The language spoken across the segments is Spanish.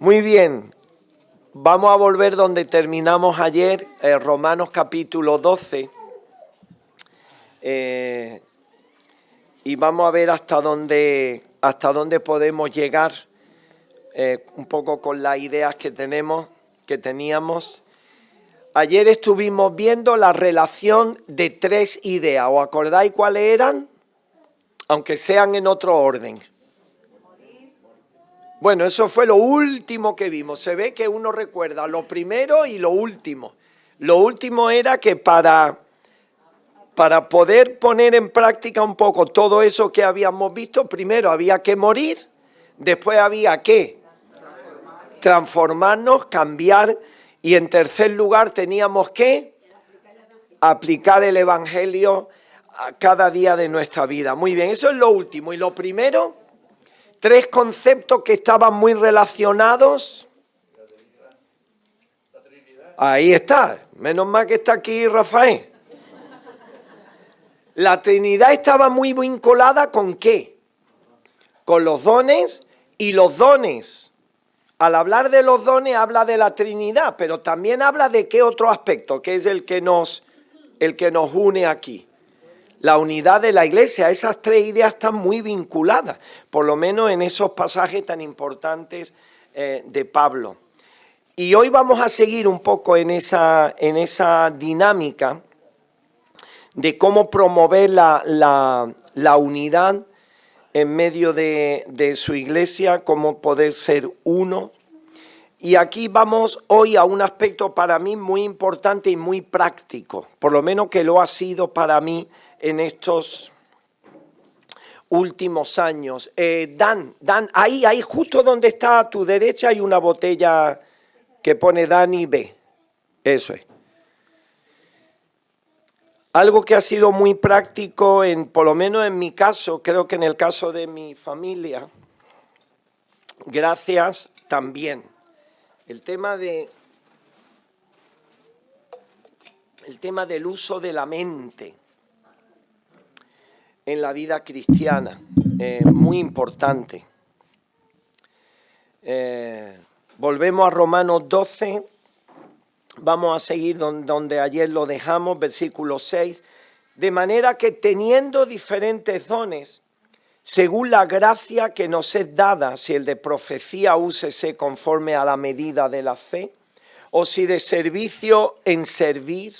Muy bien, vamos a volver donde terminamos ayer, Romanos capítulo 12, y vamos a ver hasta dónde podemos llegar, un poco con las ideas que teníamos. Ayer estuvimos viendo la relación de tres ideas, ¿os acordáis cuáles eran? Aunque sean en otro orden. Bueno, eso fue lo último que vimos. Se ve que uno recuerda lo primero y lo último. Lo último era que para poder poner en práctica un poco todo eso que habíamos visto, primero había que morir, después había que transformarnos, cambiar, y en tercer lugar teníamos que aplicar el Evangelio a cada día de nuestra vida. Muy bien, eso es lo último. Y lo primero, tres conceptos que estaban muy relacionados. Ahí está, menos mal que está aquí Rafael. La Trinidad estaba muy vinculada ¿con qué? Con los dones, y los dones. Al hablar de los dones habla de la Trinidad, pero también habla de qué otro aspecto, que es el que nos une aquí. La unidad de la Iglesia. Esas tres ideas están muy vinculadas, por lo menos en esos pasajes tan importantes de Pablo. Y hoy vamos a seguir un poco en esa dinámica de cómo promover la unidad en medio de su iglesia, cómo poder ser uno. Y aquí vamos hoy a un aspecto para mí muy importante y muy práctico, por lo menos que lo ha sido para mí en estos últimos años. Dan, ahí justo donde está a tu derecha hay una botella que pone Dani B. Eso es. Algo que ha sido muy práctico, por lo menos en mi caso, creo que en el caso de mi familia, gracias también. El tema del uso de la mente en la vida cristiana, muy importante. Volvemos a Romanos 12, vamos a seguir donde ayer lo dejamos, versículo 6. De manera que teniendo diferentes dones, según la gracia que nos es dada, si el de profecía úsese conforme a la medida de la fe, o si de servicio en servir,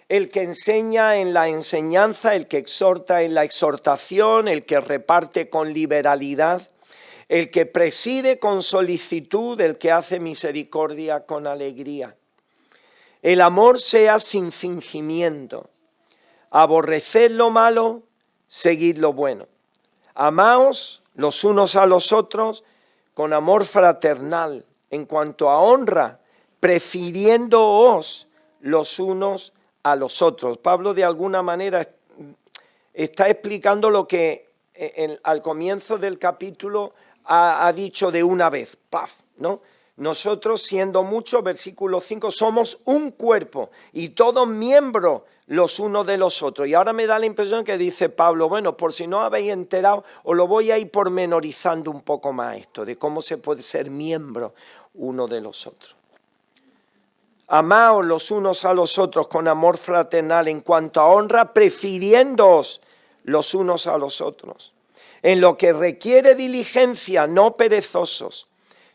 el que enseña en la enseñanza, el que exhorta en la exhortación, el que reparte con liberalidad, el que preside con solicitud, el que hace misericordia con alegría. El amor sea sin fingimiento, aborreced lo malo, seguid lo bueno. Amaos los unos a los otros con amor fraternal, en cuanto a honra, prefiriéndoos los unos a los otros. Pablo de alguna manera está explicando lo que al comienzo del capítulo ha dicho de una vez, ¡paf!, ¿no? Nosotros, siendo muchos, versículo 5, somos un cuerpo y todos miembros los unos de los otros. Y ahora me da la impresión que dice Pablo, bueno, por si no habéis enterado, os lo voy a ir pormenorizando un poco más esto, de cómo se puede ser miembro uno de los otros. Amaos los unos a los otros con amor fraternal, en cuanto a honra, prefiriéndoos los unos a los otros. En lo que requiere diligencia, no perezosos,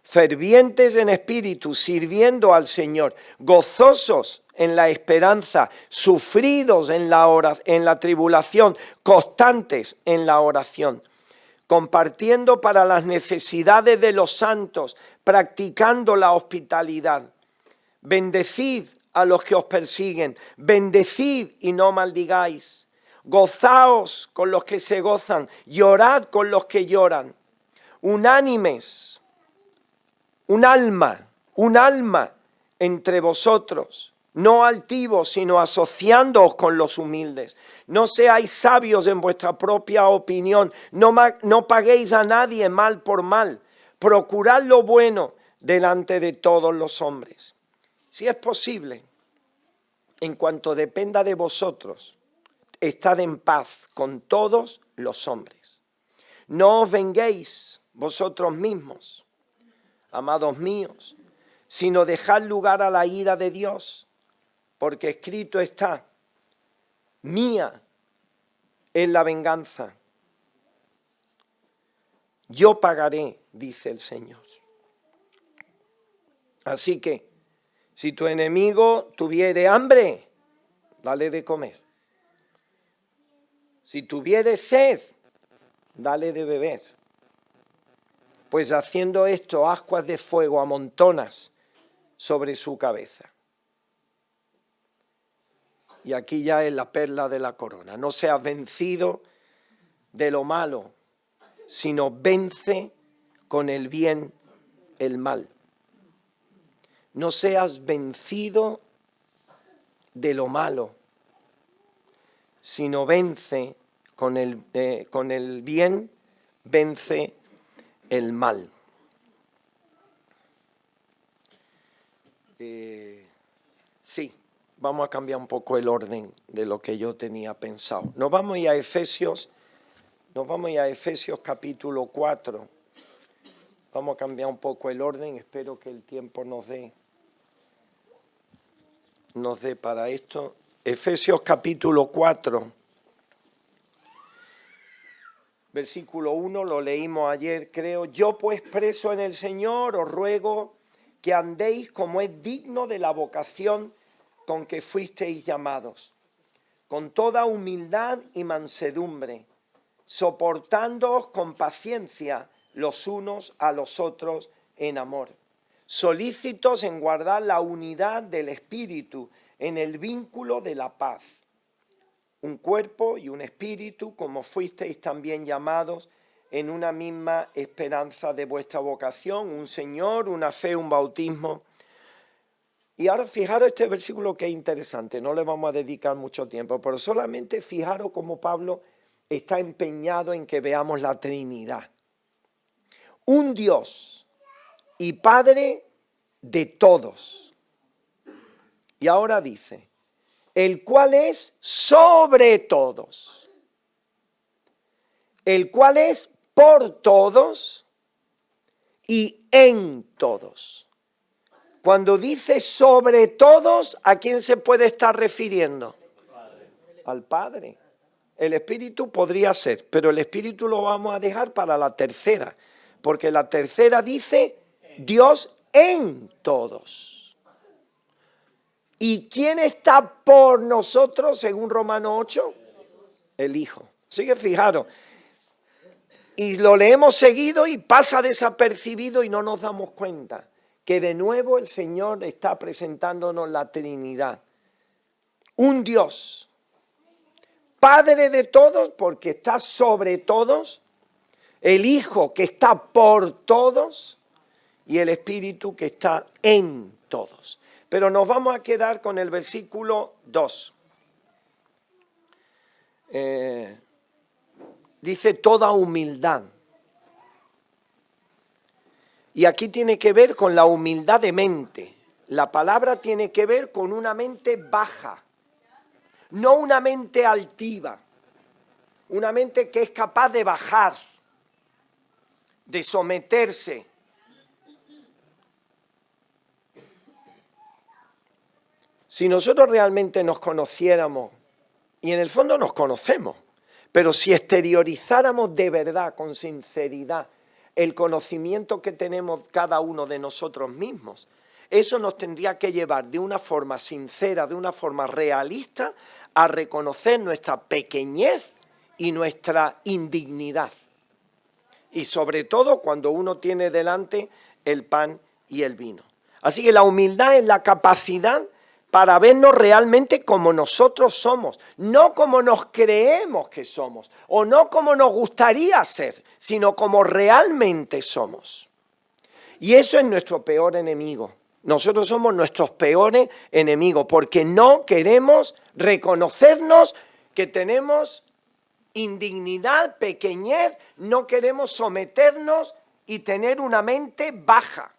fervientes en espíritu, sirviendo al Señor, gozosos en la esperanza, sufridos en la tribulación, constantes en la oración, compartiendo para las necesidades de los santos, practicando la hospitalidad. Bendecid a los que os persiguen, bendecid y no maldigáis. Gozaos con los que se gozan, llorad con los que lloran. Unánimes, un alma entre vosotros, no altivos, sino asociándoos con los humildes. No seáis sabios en vuestra propia opinión, no paguéis a nadie mal por mal. Procurad lo bueno delante de todos los hombres. Si es posible, en cuanto dependa de vosotros, estad en paz con todos los hombres. No os venguéis vosotros mismos, amados míos, sino dejad lugar a la ira de Dios, porque escrito está, mía es la venganza, yo pagaré, dice el Señor. Así que, si tu enemigo tuviere hambre, dale de comer. Si tuviere sed, dale de beber. Pues haciendo esto, ascuas de fuego amontonas sobre su cabeza. Y aquí ya es la perla de la corona. No seas vencido de lo malo, sino vence con el bien el mal. No seas vencido de lo malo, sino vence con el bien, vence el mal. Sí, vamos a cambiar un poco el orden de lo que yo tenía pensado. Nos vamos a ir a Efesios capítulo 4. Vamos a cambiar un poco el orden, espero que el tiempo nos dé para esto. Efesios capítulo 4, versículo 1, lo leímos ayer, creo. Yo pues, preso en el Señor, os ruego que andéis como es digno de la vocación con que fuisteis llamados, con toda humildad y mansedumbre, soportándoos con paciencia los unos a los otros en amor, solícitos en guardar la unidad del Espíritu en el vínculo de la paz. Un cuerpo y un espíritu, como fuisteis también llamados, en una misma esperanza de vuestra vocación, un Señor, una fe, un bautismo. Y ahora fijaros este versículo que es interesante, no le vamos a dedicar mucho tiempo, pero solamente fijaros cómo Pablo está empeñado en que veamos la Trinidad. Un Dios y Padre de todos. Y ahora dice, el cual es sobre todos, el cual es por todos y en todos. Cuando dice sobre todos, ¿a quién se puede estar refiriendo? Al Padre. El Espíritu podría ser, pero el Espíritu lo vamos a dejar para la tercera, porque la tercera dice Dios en todos. ¿Y quién está por nosotros, según Romanos 8? El Hijo. Así que fijaros, y lo leemos seguido y pasa desapercibido y no nos damos cuenta que de nuevo el Señor está presentándonos la Trinidad. Un Dios, Padre de todos, porque está sobre todos, el Hijo que está por todos y el Espíritu que está en todos. Pero nos vamos a quedar con el versículo 2. Dice toda humildad. Y aquí tiene que ver con la humildad de mente. La palabra tiene que ver con una mente baja, no una mente altiva. Una mente que es capaz de bajar, de someterse. Si nosotros realmente nos conociéramos, y en el fondo nos conocemos, pero si exteriorizáramos de verdad, con sinceridad, el conocimiento que tenemos cada uno de nosotros mismos, eso nos tendría que llevar de una forma sincera, de una forma realista, a reconocer nuestra pequeñez y nuestra indignidad. Y sobre todo cuando uno tiene delante el pan y el vino. Así que la humildad es la capacidad para vernos realmente como nosotros somos, no como nos creemos que somos, o no como nos gustaría ser, sino como realmente somos. Y eso es nuestro peor enemigo. Nosotros somos nuestros peores enemigos, porque no queremos reconocernos que tenemos indignidad, pequeñez, no queremos someternos y tener una mente baja.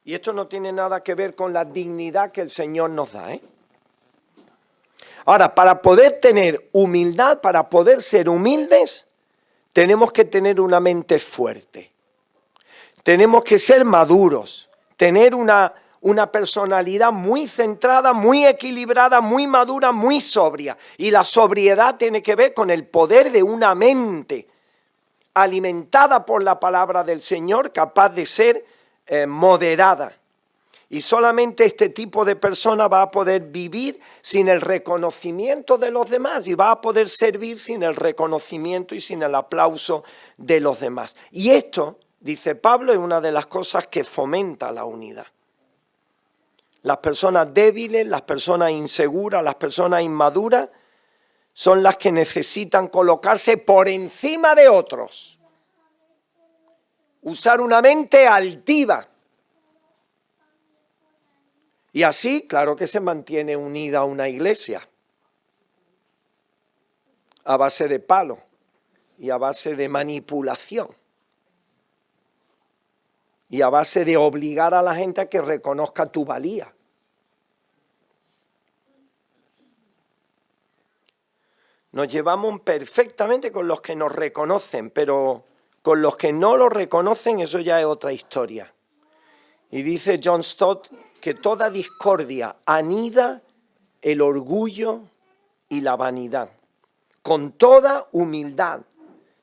Y esto no tiene nada que ver con la dignidad que el Señor nos da, ¿eh? Ahora, para poder tener humildad, para poder ser humildes, tenemos que tener una mente fuerte. Tenemos que ser maduros, tener una personalidad muy centrada, muy equilibrada, muy madura, muy sobria. Y la sobriedad tiene que ver con el poder de una mente alimentada por la palabra del Señor, capaz de ser moderada. Y solamente este tipo de persona va a poder vivir sin el reconocimiento de los demás y va a poder servir sin el reconocimiento y sin el aplauso de los demás. Y esto, dice Pablo, es una de las cosas que fomenta la unidad. Las personas débiles, las personas inseguras, las personas inmaduras son las que necesitan colocarse por encima de otros. Usar una mente altiva. Y así, claro que se mantiene unida una iglesia. A base de palo y a base de manipulación. Y a base de obligar a la gente a que reconozca tu valía. Nos llevamos perfectamente con los que nos reconocen, pero con los que no lo reconocen eso ya es otra historia. Y dice John Stott que toda discordia anida el orgullo y la vanidad. Con toda humildad,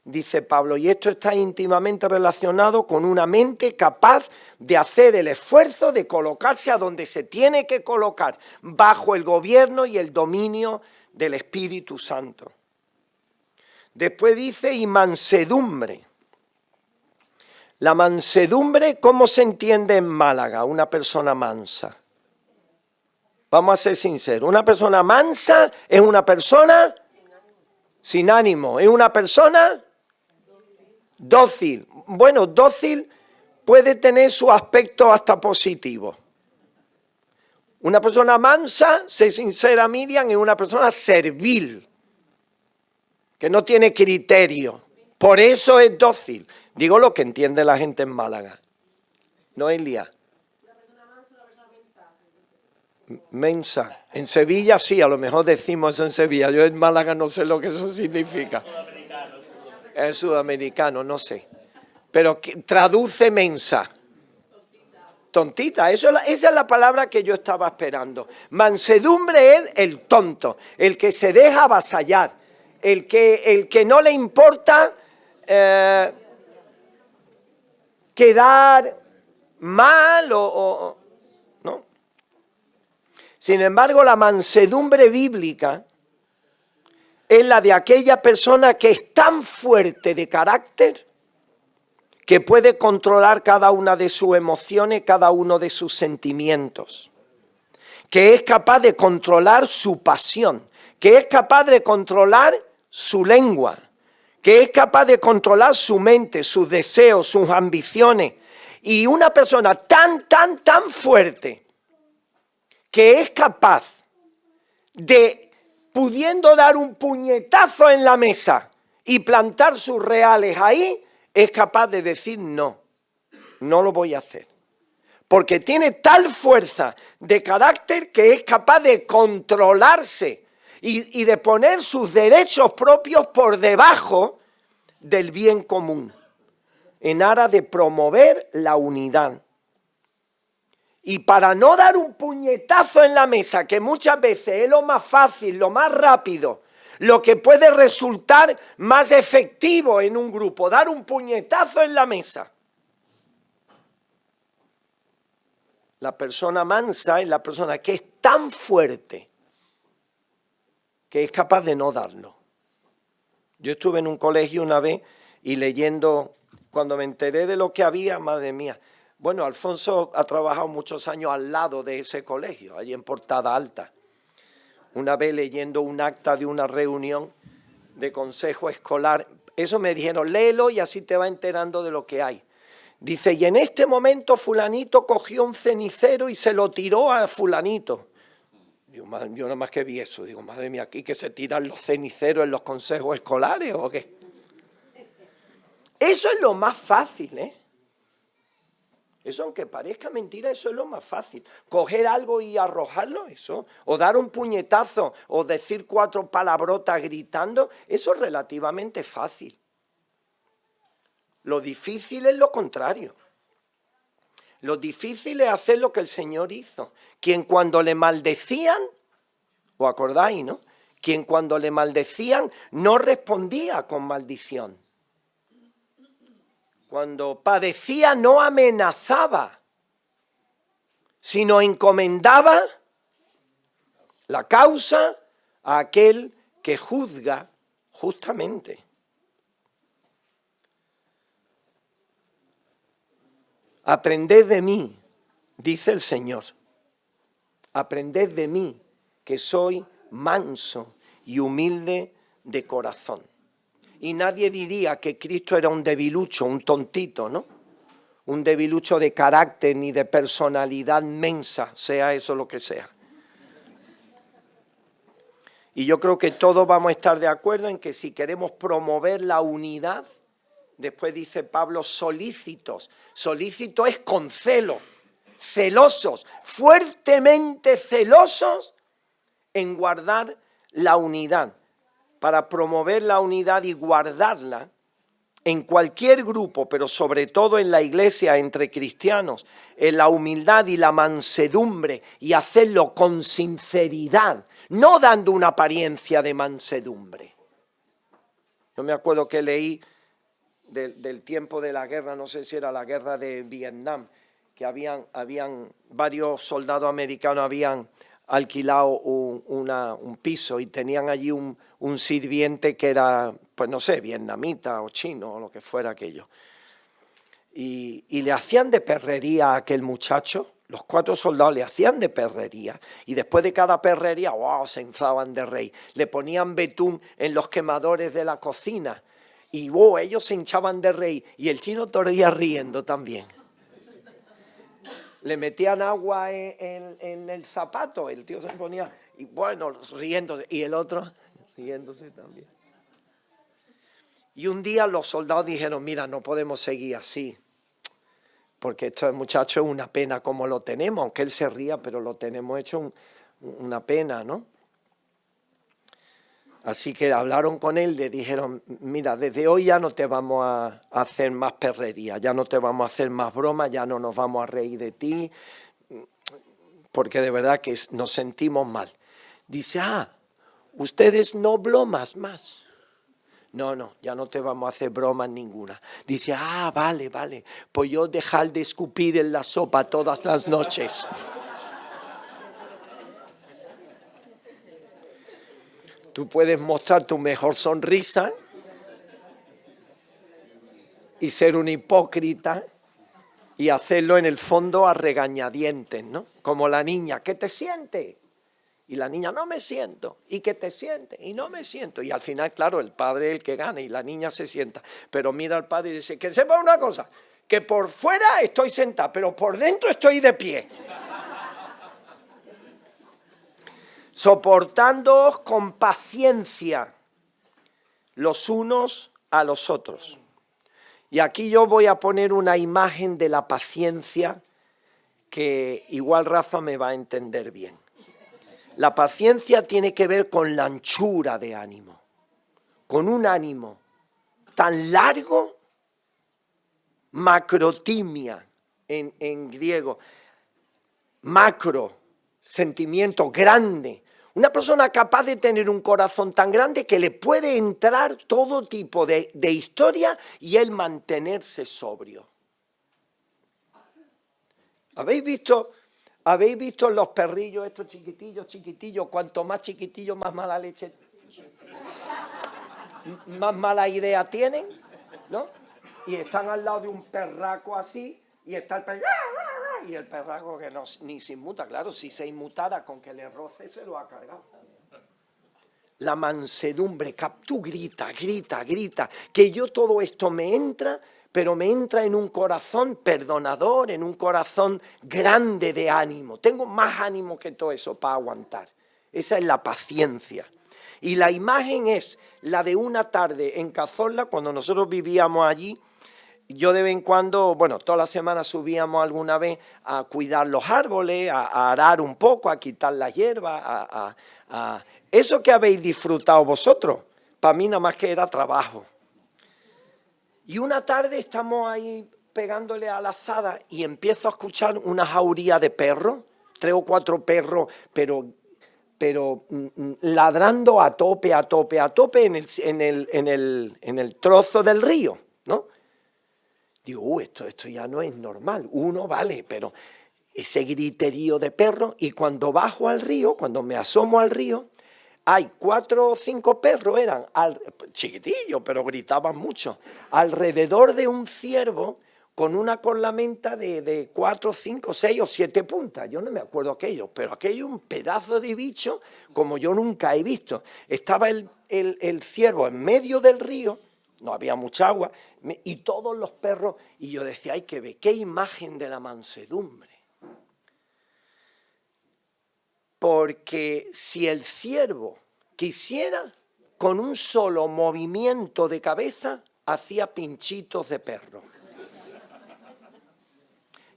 dice Pablo, y esto está íntimamente relacionado con una mente capaz de hacer el esfuerzo de colocarse a donde se tiene que colocar, bajo el gobierno y el dominio del Espíritu Santo. Después dice, y mansedumbre. La mansedumbre, ¿cómo se entiende en Málaga? Una persona mansa. Vamos a ser sinceros, una persona mansa es una persona sin ánimo, es una persona dócil. Bueno, dócil puede tener su aspecto hasta positivo. Una persona mansa, sé sincera Miriam, es una persona servil, que no tiene criterio. Por eso es dócil. Digo lo que entiende la gente en Málaga. No, Elia. Mensa. En Sevilla sí, a lo mejor decimos eso en Sevilla. Yo en Málaga no sé lo que eso significa. Es sudamericano, no sé. Pero traduce mensa. Tontita, esa es la palabra que yo estaba esperando. Mansedumbre es el tonto, el que se deja avasallar, el que no le importa quedar mal o ¿no? Sin embargo, la mansedumbre bíblica es la de aquella persona que es tan fuerte de carácter que puede controlar cada una de sus emociones, cada uno de sus sentimientos, que es capaz de controlar su pasión, que es capaz de controlar su lengua, que es capaz de controlar su mente, sus deseos, sus ambiciones. Y una persona tan fuerte que es capaz de, pudiendo dar un puñetazo en la mesa y plantar sus reales ahí, es capaz de decir no lo voy a hacer. Porque tiene tal fuerza de carácter que es capaz de controlarse y de poner sus derechos propios por debajo del bien común, en aras de promover la unidad. Y para no dar un puñetazo en la mesa, que muchas veces es lo más fácil, lo más rápido, lo que puede resultar más efectivo en un grupo, dar un puñetazo en la mesa. La persona mansa es la persona que es tan fuerte que es capaz de no darlo. Yo estuve en un colegio una vez y leyendo, cuando me enteré de lo que había, madre mía. Bueno, Alfonso ha trabajado muchos años al lado de ese colegio, allí en Portada Alta. Una vez leyendo un acta de una reunión de consejo escolar, eso me dijeron, léelo y así te va enterando de lo que hay. Dice, y en este momento fulanito cogió un cenicero y se lo tiró a fulanito. Digo, yo nada más que vi eso, digo, madre mía, ¿aquí que se tiran los ceniceros en los consejos escolares o qué? Eso es lo más fácil, ¿eh? Eso, aunque parezca mentira, eso es lo más fácil. Coger algo y arrojarlo, eso. O dar un puñetazo, o decir 4 palabrotas gritando, eso es relativamente fácil. Lo difícil es lo contrario. Lo difícil es hacer lo que el Señor hizo. Quien cuando le maldecían, ¿os acordáis, no? Quien cuando le maldecían no respondía con maldición. Cuando padecía no amenazaba, sino encomendaba la causa a aquel que juzga justamente. Aprended de mí, dice el Señor. Aprended de mí, que soy manso y humilde de corazón. Y nadie diría que Cristo era un debilucho, un tontito, ¿no? Un debilucho de carácter ni de personalidad mensa, sea eso lo que sea. Y yo creo que todos vamos a estar de acuerdo en que si queremos promover la unidad, después dice Pablo, solícitos. Solícito es con celo, celosos, fuertemente celosos en guardar la unidad. Para promover la unidad y guardarla en cualquier grupo, pero sobre todo en la iglesia entre cristianos, en la humildad y la mansedumbre, y hacerlo con sinceridad, no dando una apariencia de mansedumbre. Yo me acuerdo que leí del tiempo de la guerra, no sé si era la guerra de Vietnam, que habían varios soldados americanos habían alquilado un piso y tenían allí un sirviente que era, pues no sé, vietnamita o chino o lo que fuera aquello. Y le hacían de perrería a aquel muchacho, los 4 soldados le hacían de perrería, y después de cada perrería, ¡wow!, se inflaban de rey. Le ponían betún en los quemadores de la cocina, y ¡wow!, ellos se hinchaban de rey, y el chino todavía riendo también. Le metían agua en el zapato, el tío se ponía, y bueno, riéndose, y el otro riéndose también. Y un día los soldados dijeron, mira, no podemos seguir así, porque este muchacho es una pena como lo tenemos, aunque él se ría, pero lo tenemos hecho una pena, ¿no? Así que hablaron con él, le dijeron, mira, desde hoy ya no te vamos a hacer más perrería, ya no te vamos a hacer más bromas, ya no nos vamos a reír de ti, porque de verdad que nos sentimos mal. Dice, ustedes no bromas más. No, ya no te vamos a hacer bromas ninguna. Dice, vale, pues yo dejar de escupir en la sopa todas las noches. Tú puedes mostrar tu mejor sonrisa y ser un hipócrita y hacerlo en el fondo a regañadientes, ¿no? Como la niña, ¿qué te sientes? Y la niña, no me siento. ¿Y qué te sientes? Y no me siento. Y al final, claro, el padre es el que gana y la niña se sienta. Pero mira al padre y dice, que sepa una cosa, que por fuera estoy sentada, pero por dentro estoy de pie. Soportándoos con paciencia los unos a los otros. Y aquí yo voy a poner una imagen de la paciencia que igual Rafa me va a entender bien. La paciencia tiene que ver con la anchura de ánimo, con un ánimo tan largo, macrotimia en griego, macro, sentimiento grande. Una persona capaz de tener un corazón tan grande que le puede entrar todo tipo de historia y él mantenerse sobrio. ¿Habéis visto los perrillos estos chiquitillos? Cuanto más chiquitillos, más mala leche, más mala idea tienen, ¿no? Y están al lado de un perraco así, y está el perraco, y el perraco que no, ni se inmuta. Claro, si se inmutara con que le roce, se lo ha cargado. La mansedumbre, tú grita, que yo todo esto me entra, pero me entra en un corazón perdonador, en un corazón grande de ánimo. Tengo más ánimo que todo eso para aguantar. Esa es la paciencia. Y la imagen es la de una tarde en Cazorla, cuando nosotros vivíamos allí. Yo de vez en cuando, bueno, toda la semana subíamos alguna vez a cuidar los árboles, a arar un poco, a quitar la hierba, eso que habéis disfrutado vosotros, para mí nada más que era trabajo. Y una tarde estamos ahí pegándole a la azada y empiezo a escuchar una jauría de perros, 3 o 4 perros, pero ladrando a tope en el trozo del río, ¿no? Digo, esto ya no es normal. Uno vale, pero ese griterío de perros, y cuando bajo al río, cuando me asomo al río, hay 4 o 5 perros, eran chiquitillos, pero gritaban mucho, alrededor de un ciervo con una cornamenta de 4, 5, 6 o 7 puntas. Yo no me acuerdo aquello, pero aquello un pedazo de bicho como yo nunca he visto. Estaba el ciervo en medio del río, no había mucha agua, y todos los perros, y yo decía, hay que ver, qué imagen de la mansedumbre. Porque si el ciervo quisiera, con un solo movimiento de cabeza, hacía pinchitos de perro.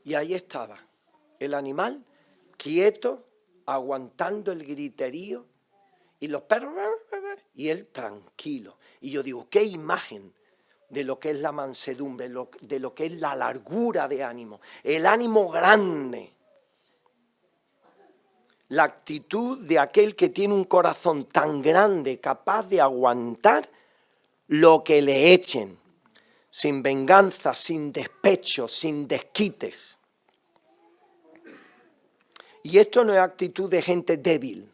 Y ahí estaba el animal, quieto, aguantando el griterío, y los perros, y él tranquilo. Y yo digo, qué imagen de lo que es la mansedumbre, de lo que es la largura de ánimo, el ánimo grande. La actitud de aquel que tiene un corazón tan grande, capaz de aguantar lo que le echen, sin venganza, sin despecho, sin desquites. Y esto no es actitud de gente débil,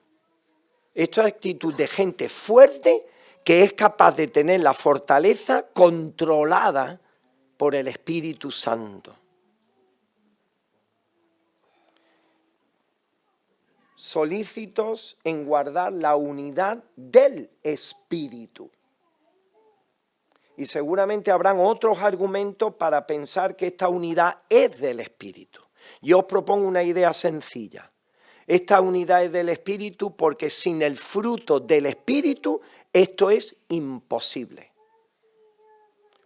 esto es actitud de gente fuerte que es capaz de tener la fortaleza controlada por el Espíritu Santo. Solícitos en guardar la unidad del Espíritu. Y seguramente habrán otros argumentos para pensar que esta unidad es del Espíritu. Yo os propongo una idea sencilla. Esta unidad es del Espíritu porque sin el fruto del Espíritu esto es imposible.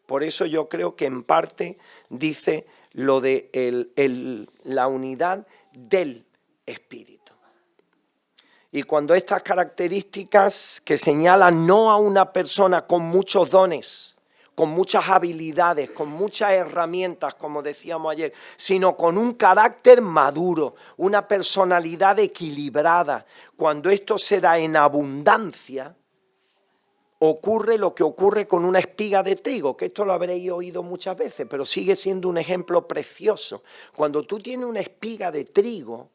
Por eso yo creo que en parte dice lo de la unidad del Espíritu. Y cuando estas características que señalan no a una persona con muchos dones, con muchas habilidades, con muchas herramientas, como decíamos ayer, sino con un carácter maduro, una personalidad equilibrada, cuando esto se da en abundancia, ocurre lo que ocurre con una espiga de trigo, que esto lo habréis oído muchas veces, pero sigue siendo un ejemplo precioso. Cuando tú tienes una espiga de trigo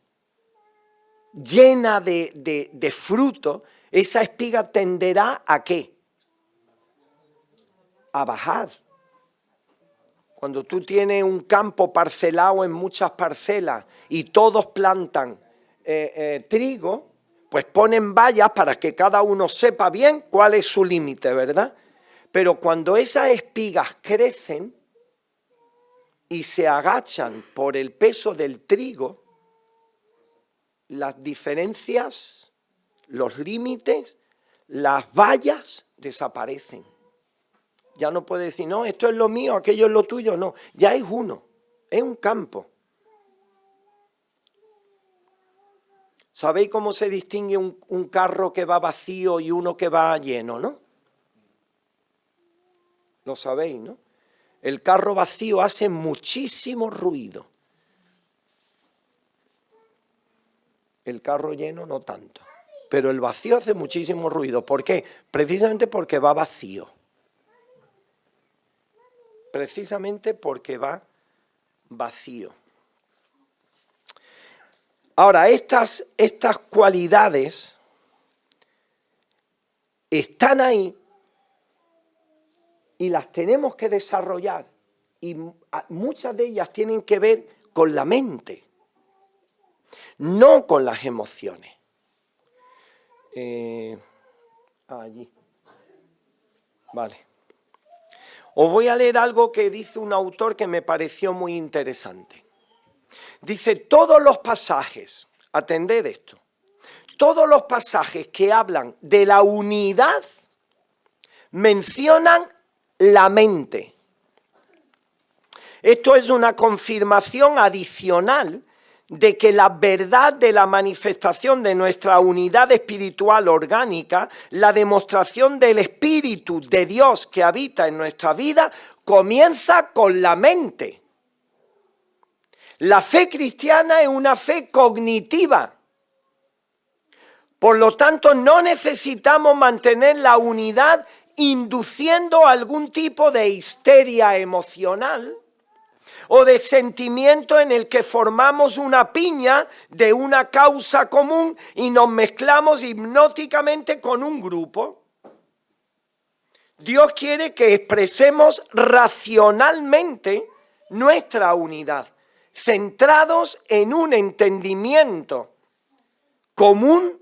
llena de fruto, esa espiga tenderá ¿a qué? A bajar. Cuando tú tienes un campo parcelado en muchas parcelas y todos plantan trigo, pues ponen vallas para que cada uno sepa bien cuál es su límite, ¿verdad? Pero cuando esas espigas crecen y se agachan por el peso del trigo, las diferencias, los límites, las vallas desaparecen. Ya no puede decir, no, esto es lo mío, aquello es lo tuyo, no. Ya es uno, es un campo. ¿Sabéis cómo se distingue un carro que va vacío y uno que va lleno, no? Lo sabéis, ¿no? El carro vacío hace muchísimo ruido. El carro lleno no tanto. Pero el vacío hace muchísimo ruido. ¿Por qué? Precisamente porque va vacío. Precisamente porque va vacío. Ahora, estas cualidades están ahí y las tenemos que desarrollar. Y muchas de ellas tienen que ver con la mente, no con las emociones. Allí. Vale. Os voy a leer algo que dice un autor que me pareció muy interesante. Dice, todos los pasajes, atended esto, todos los pasajes que hablan de la unidad mencionan la mente. Esto es una confirmación adicional de que la verdad de la manifestación de nuestra unidad espiritual orgánica, la demostración del Espíritu de Dios que habita en nuestra vida, comienza con la mente. La fe cristiana es una fe cognitiva. Por lo tanto, no necesitamos mantener la unidad induciendo algún tipo de histeria emocional o de sentimiento en el que formamos una piña de una causa común y nos mezclamos hipnóticamente con un grupo. Dios quiere que expresemos racionalmente nuestra unidad, centrados en un entendimiento común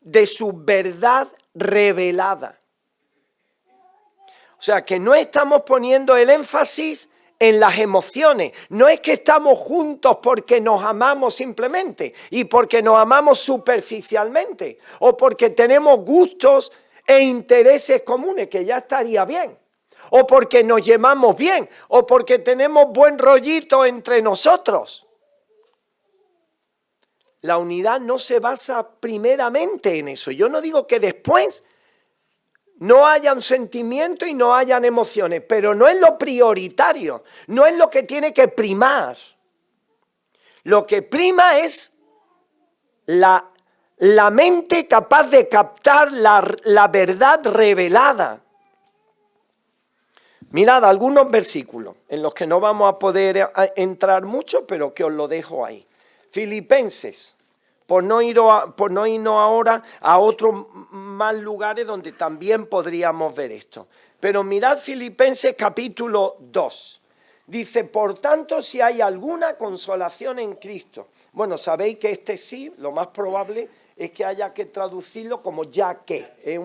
de su verdad revelada. O sea, que no estamos poniendo el énfasis en las emociones. No es que estamos juntos porque nos amamos simplemente y porque nos amamos superficialmente o porque tenemos gustos e intereses comunes, que ya estaría bien, o porque nos llevamos bien, o porque tenemos buen rollito entre nosotros. La unidad no se basa primeramente en eso. Yo no digo que después no hayan sentimientos y no hayan emociones, pero no es lo prioritario, no es lo que tiene que primar. Lo que prima es la mente capaz de captar la verdad revelada. Mirad algunos versículos en los que no vamos a poder entrar mucho, pero que os lo dejo ahí. Filipenses, por no irnos ahora a otros más lugares donde también podríamos ver esto. Pero mirad Filipenses capítulo 2. Dice, por tanto, si hay alguna consolación en Cristo. Bueno, sabéis que este sí, lo más probable es que haya que traducirlo como ya que. Es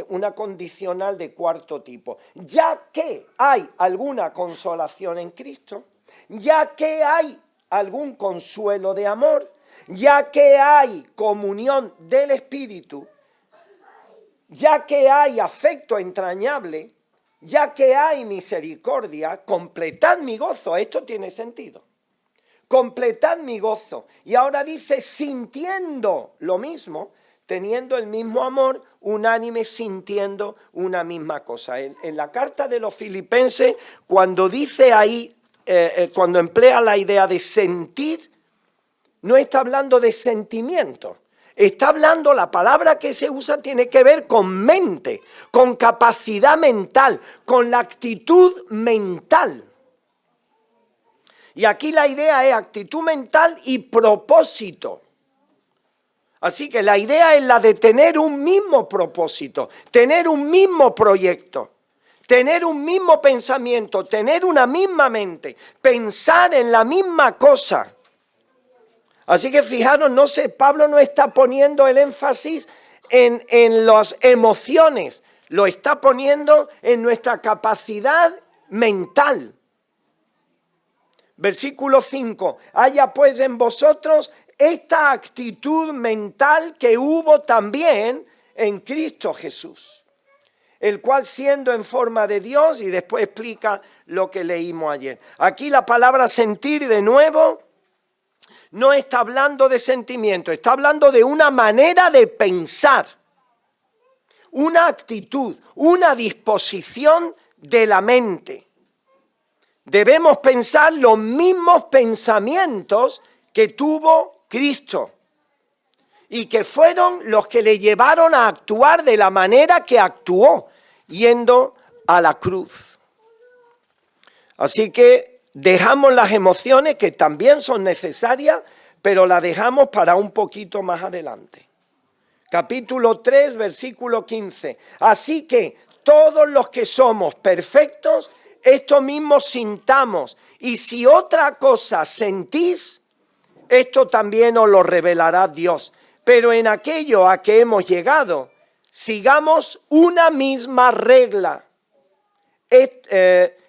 una condicional de cuarto tipo. Ya que hay alguna consolación en Cristo, ya que hay algún consuelo de amor, ya que hay comunión del Espíritu, ya que hay afecto entrañable, ya que hay misericordia, completad mi gozo. Esto tiene sentido. Completad mi gozo. Y ahora dice, sintiendo lo mismo, teniendo el mismo amor, unánime, sintiendo una misma cosa. En la carta de los Filipenses, cuando dice ahí, cuando emplea la idea de sentir, no está hablando de sentimiento. Está hablando, la palabra que se usa tiene que ver con mente, con capacidad mental, con la actitud mental. Y aquí la idea es actitud mental y propósito. Así que la idea es la de tener un mismo propósito, tener un mismo proyecto, tener un mismo pensamiento, tener una misma mente, pensar en la misma cosa. Así que fijaros, Pablo no está poniendo el énfasis en las emociones, lo está poniendo en nuestra capacidad mental. Versículo 5, haya pues en vosotros esta actitud mental que hubo también en Cristo Jesús, el cual siendo en forma de Dios, y después explica lo que leímos ayer. Aquí la palabra sentir de nuevo no está hablando de sentimiento, está hablando de una manera de pensar, una actitud, una disposición de la mente. Debemos pensar los mismos pensamientos que tuvo Cristo y que fueron los que le llevaron a actuar de la manera que actuó, yendo a la cruz. Así que dejamos las emociones, que también son necesarias, pero las dejamos para un poquito más adelante. Capítulo 3, versículo 15. Así que todos los que somos perfectos, esto mismo sintamos, y si otra cosa sentís, esto también os lo revelará Dios. Pero en aquello a que hemos llegado, sigamos una misma regla.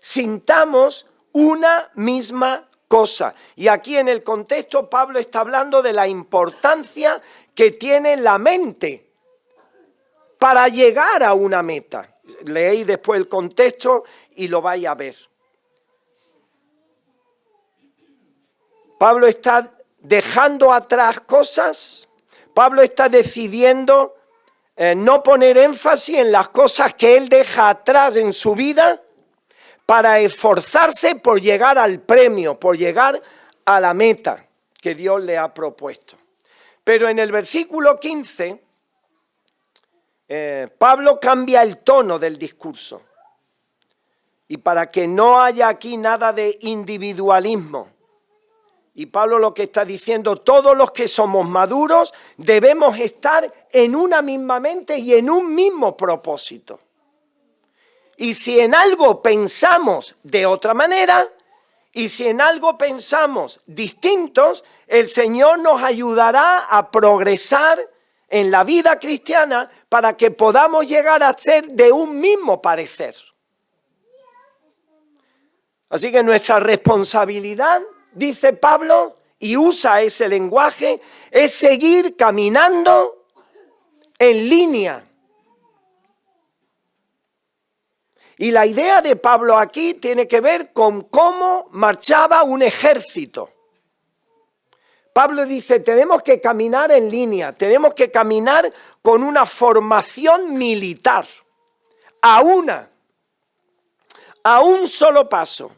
Sintamos una misma cosa. Y aquí en el contexto Pablo está hablando de la importancia que tiene la mente para llegar a una meta. Leéis después el contexto y lo vais a ver. Pablo está dejando atrás cosas. Pablo está decidiendo no poner énfasis en las cosas que él deja atrás en su vida para esforzarse por llegar al premio, por llegar a la meta que Dios le ha propuesto. Pero en el versículo 15, Pablo cambia el tono del discurso. Y para que no haya aquí nada de individualismo, y Pablo lo que está diciendo, todos los que somos maduros debemos estar en una misma mente y en un mismo propósito. Y si en algo pensamos de otra manera, y si en algo pensamos distintos, el Señor nos ayudará a progresar en la vida cristiana para que podamos llegar a ser de un mismo parecer. Así que nuestra responsabilidad, dice Pablo, y usa ese lenguaje, es seguir caminando en línea. Y la idea de Pablo aquí tiene que ver con cómo marchaba un ejército. Pablo dice, tenemos que caminar en línea, tenemos que caminar con una formación militar, a un solo paso.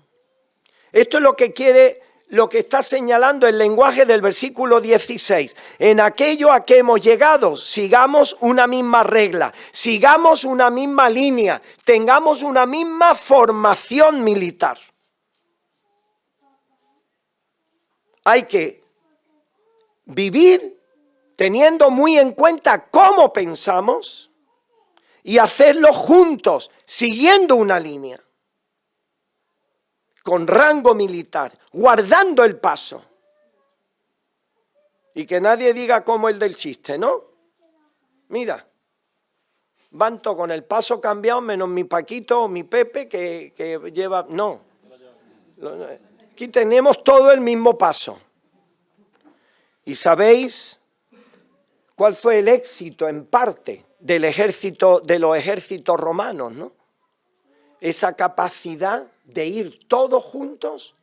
Esto es lo que quiere, lo que está señalando el lenguaje del versículo 16. En aquello a que hemos llegado, sigamos una misma regla, sigamos una misma línea, tengamos una misma formación militar. Hay que vivir teniendo muy en cuenta cómo pensamos y hacerlo juntos, siguiendo una línea, con rango militar, guardando el paso. Y que nadie diga como el del chiste, ¿no? Mira, van todos con el paso cambiado, menos mi Paquito o mi Pepe que lleva... No, aquí tenemos todo el mismo paso. ¿Y sabéis cuál fue el éxito en parte del ejército, de los ejércitos romanos, ¿no? Esa capacidad de ir todos juntos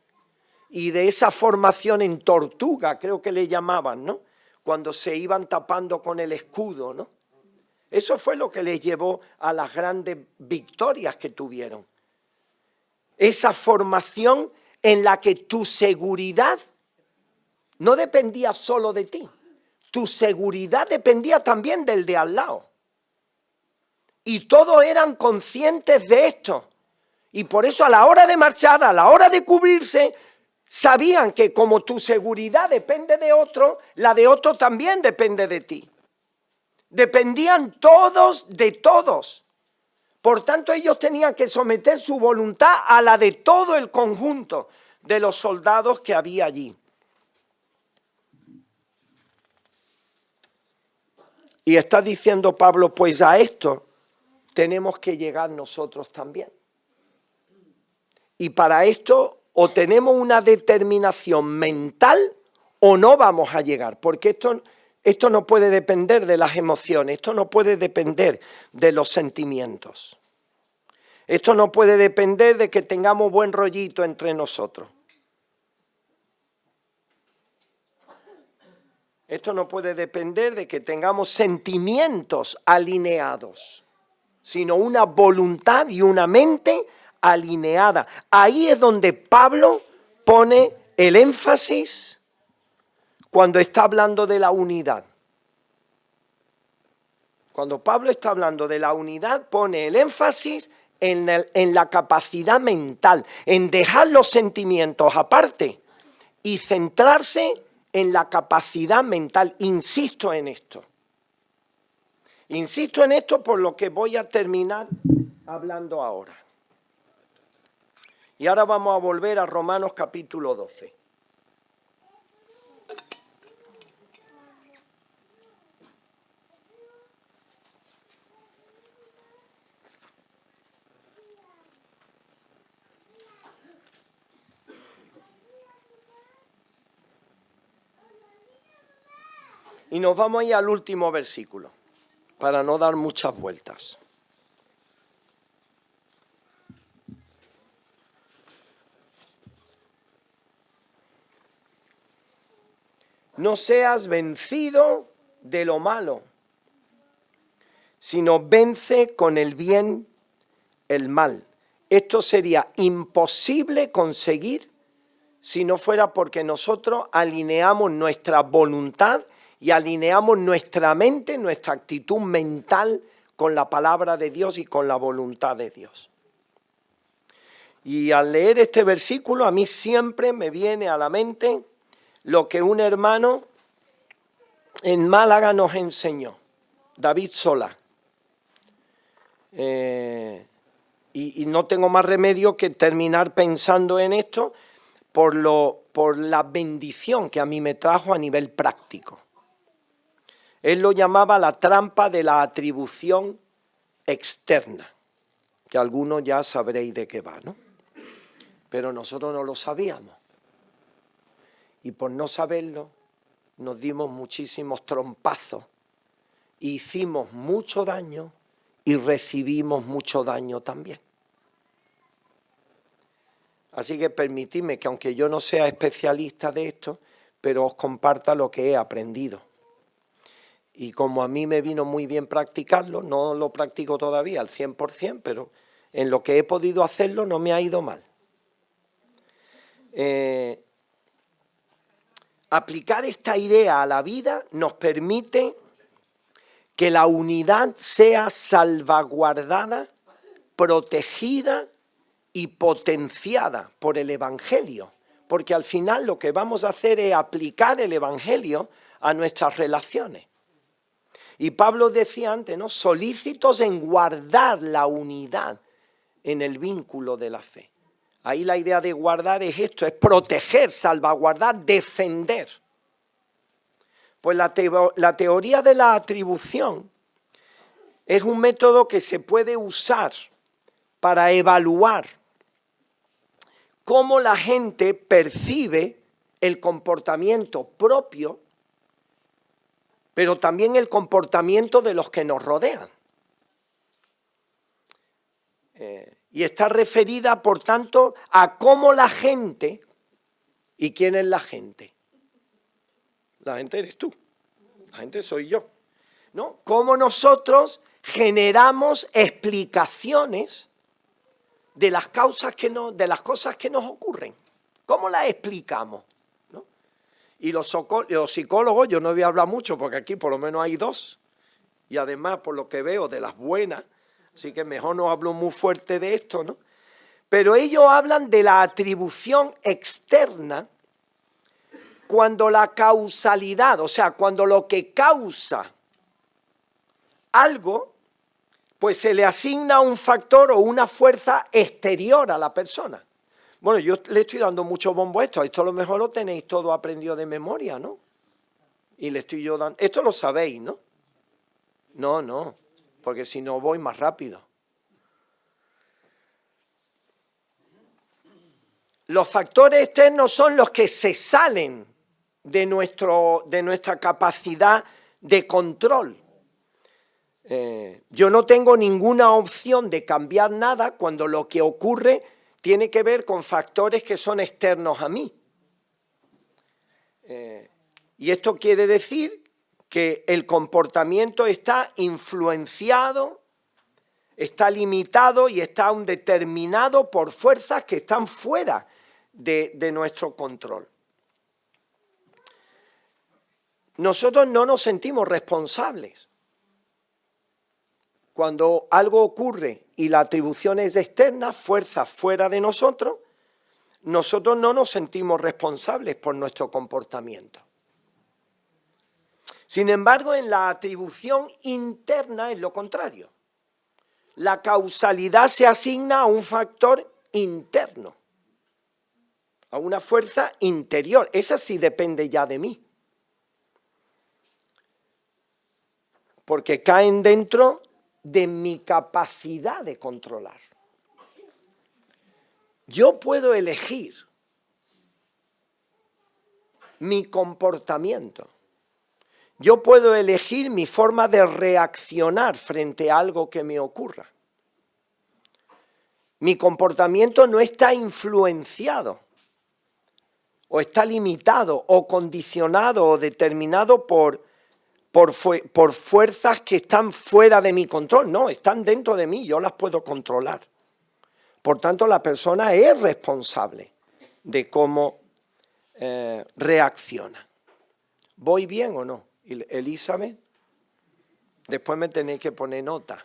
y de esa formación en tortuga, creo que le llamaban, ¿no? Cuando se iban tapando con el escudo, ¿no? Eso fue lo que les llevó a las grandes victorias que tuvieron. Esa formación en la que tu seguridad no dependía solo de ti, tu seguridad dependía también del de al lado. Y todos eran conscientes de esto. Y por eso a la hora de marchar, a la hora de cubrirse, sabían que como tu seguridad depende de otro, la de otro también depende de ti. Dependían todos de todos. Por tanto, ellos tenían que someter su voluntad a la de todo el conjunto de los soldados que había allí. Y está diciendo Pablo, pues a esto tenemos que llegar nosotros también. Y para esto o tenemos una determinación mental o no vamos a llegar, porque esto no puede depender de las emociones, esto no puede depender de los sentimientos. Esto no puede depender de que tengamos buen rollito entre nosotros. Esto no puede depender de que tengamos sentimientos alineados, sino una voluntad y una mente alineada. Ahí es donde Pablo pone el énfasis cuando está hablando de la unidad. Cuando Pablo está hablando de la unidad, pone el énfasis en la capacidad mental, en dejar los sentimientos aparte y centrarse en la capacidad mental. Insisto en esto. Insisto en esto por lo que voy a terminar hablando ahora. Y ahora vamos a volver a Romanos capítulo 12. Y nos vamos a ir al último versículo, para no dar muchas vueltas. No seas vencido de lo malo, sino vence con el bien el mal. esto sería imposible conseguir si no fuera porque nosotros alineamos nuestra voluntad y alineamos nuestra mente, nuestra actitud mental con la palabra de Dios y con la voluntad de Dios. Y al leer este versículo a mí siempre me viene a la mente lo que un hermano en Málaga nos enseñó, David Solá. Y no tengo más remedio que terminar pensando en esto por la bendición que a mí me trajo a nivel práctico. Él lo llamaba la trampa de la atribución externa, que algunos ya sabréis de qué va, ¿no? Pero nosotros no lo sabíamos. Y por no saberlo, nos dimos muchísimos trompazos, hicimos mucho daño y recibimos mucho daño también. Así que permitidme que aunque yo no sea especialista de esto, pero os comparta lo que he aprendido. Y como a mí me vino muy bien practicarlo, no lo practico todavía al 100%, pero en lo que he podido hacerlo no me ha ido mal. Aplicar esta idea a la vida nos permite que la unidad sea salvaguardada, protegida y potenciada por el Evangelio, porque al final lo que vamos a hacer es aplicar el Evangelio a nuestras relaciones. Y Pablo decía antes, ¿no? Solícitos en guardar la unidad en el vínculo de la fe. Ahí la idea de guardar es esto, es proteger, salvaguardar, defender. Pues la teoría de la atribución es un método que se puede usar para evaluar cómo la gente percibe el comportamiento propio, pero también el comportamiento de los que nos rodean. Y está referida, por tanto, a cómo la gente, ¿y quién es la gente? La gente eres tú, la gente soy yo, ¿no? Cómo nosotros generamos explicaciones de las cosas que nos ocurren. ¿Cómo las explicamos? ¿No? Y los psicólogos, yo no voy a hablar mucho porque aquí por lo menos hay dos, y además por lo que veo de las buenas, así que mejor no hablo muy fuerte de esto, ¿no? Pero ellos hablan de la atribución externa cuando la causalidad, o sea, cuando lo que causa algo, pues se le asigna un factor o una fuerza exterior a la persona. Bueno, yo le estoy dando mucho bombo a esto a lo mejor lo tenéis todo aprendido de memoria, ¿no? Y le estoy yo dando, esto lo sabéis, ¿no? No, porque si no voy más rápido. Los factores externos son los que se salen de nuestra capacidad de control. Yo no tengo ninguna opción de cambiar nada cuando lo que ocurre tiene que ver con factores que son externos a mí. Y esto quiere decir que el comportamiento está influenciado, está limitado y está aún determinado por fuerzas que están fuera de nuestro control. Nosotros no nos sentimos responsables. Cuando algo ocurre y la atribución es externa, fuerzas fuera de nosotros, nosotros no nos sentimos responsables por nuestro comportamiento. Sin embargo, en la atribución interna es lo contrario. La causalidad se asigna a un factor interno, a una fuerza interior. Esa sí depende ya de mí. Porque caen dentro de mi capacidad de controlar. Yo puedo elegir mi comportamiento. Yo puedo elegir mi forma de reaccionar frente a algo que me ocurra. Mi comportamiento no está influenciado, o está limitado, o condicionado, o determinado por fuerzas que están fuera de mi control. No, están dentro de mí, yo las puedo controlar. Por tanto, la persona es responsable de cómo reacciona. ¿Voy bien o no? Elizabeth, después me tenéis que poner nota.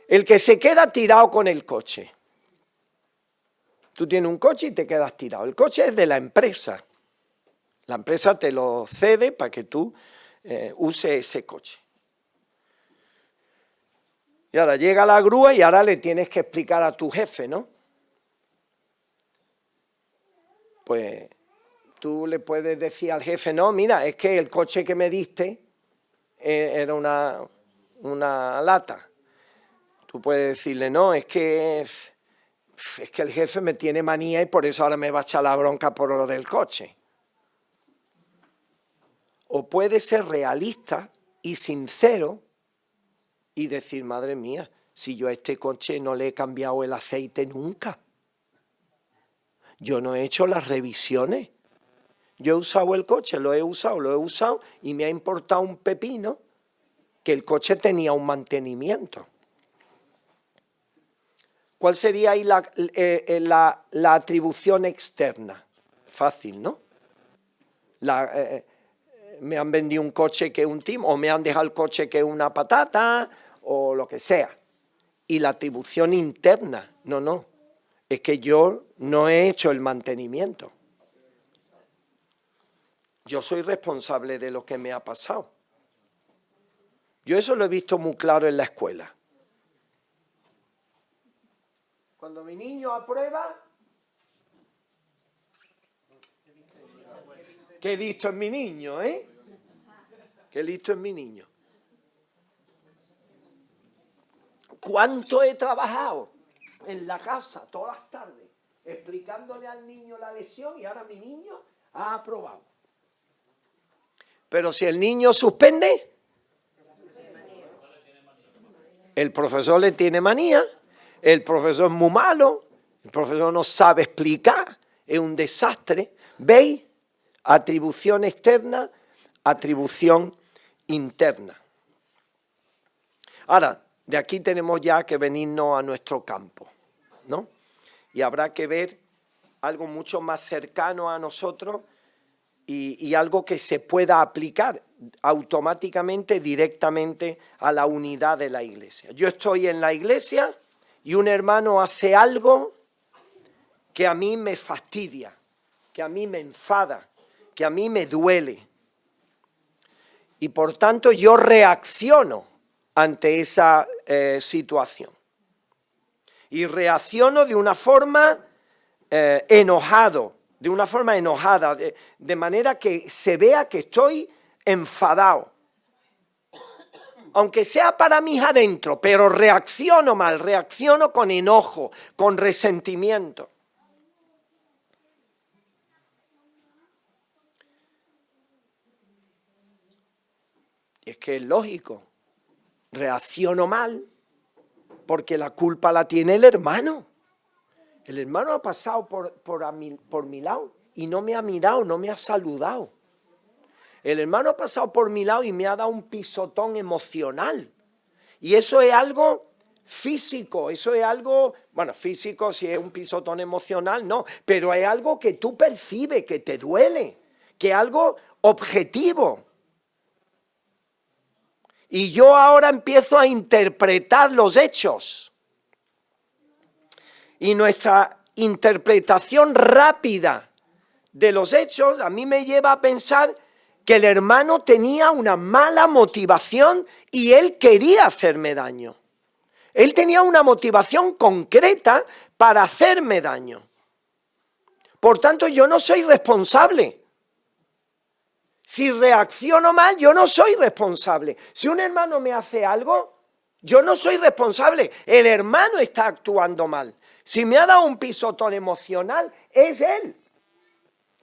El que se queda tirado con el coche. Tú tienes un coche y te quedas tirado. El coche es de la empresa. La empresa te lo cede para que tú uses ese coche. Y ahora llega la grúa y ahora le tienes que explicar a tu jefe, ¿no? Pues tú le puedes decir al jefe, no, mira, es que el coche que me diste era una lata. Tú puedes decirle, no, es que el jefe me tiene manía y por eso ahora me va a echar la bronca por lo del coche. O puede ser realista y sincero y decir, madre mía, si yo a este coche no le he cambiado el aceite nunca. Yo no he hecho las revisiones. Yo he usado el coche, lo he usado y me ha importado un pepino que el coche tenía un mantenimiento. ¿Cuál sería ahí la atribución externa? Fácil, ¿no? Me han vendido un coche que es un timo, o me han dejado el coche que es una patata, o lo que sea. Y la atribución interna, no. Es que yo no he hecho el mantenimiento. Yo soy responsable de lo que me ha pasado. Yo eso lo he visto muy claro en la escuela. Cuando mi niño aprueba, qué listo es mi niño, ¿eh? Qué listo es mi niño. ¿Cuánto he trabajado en la casa todas las tardes explicándole al niño la lección y ahora mi niño ha aprobado? Pero si el niño suspende, el profesor le tiene manía, el profesor es muy malo, el profesor no sabe explicar, es un desastre. ¿Veis? Atribución externa, atribución interna. Ahora, de aquí tenemos ya que venirnos a nuestro campo, ¿no? Y habrá que ver algo mucho más cercano a nosotros y algo que se pueda aplicar automáticamente, directamente a la unidad de la iglesia. Yo estoy en la iglesia y un hermano hace algo que a mí me fastidia, que a mí me enfada, que a mí me duele. Y por tanto yo reacciono ante esa situación. Y reacciono de una forma enojada, de manera que se vea que estoy enfadado. Aunque sea para mí adentro, pero reacciono mal, reacciono con enojo, con resentimiento. Y es que es lógico, reacciono mal porque la culpa la tiene el hermano. El hermano ha pasado por mi lado y no me ha mirado, no me ha saludado. El hermano ha pasado por mi lado y me ha dado un pisotón emocional. Y eso es algo físico, eso es algo, bueno, físico si es un pisotón emocional, no, pero es algo que tú percibes, que te duele, que es algo objetivo. Y yo ahora empiezo a interpretar los hechos. Y nuestra interpretación rápida de los hechos a mí me lleva a pensar que el hermano tenía una mala motivación y él quería hacerme daño. Él tenía una motivación concreta para hacerme daño. Por tanto, yo no soy responsable. Si reacciono mal, yo no soy responsable. Si un hermano me hace algo, yo no soy responsable. El hermano está actuando mal. Si me ha dado un pisotón emocional, es él.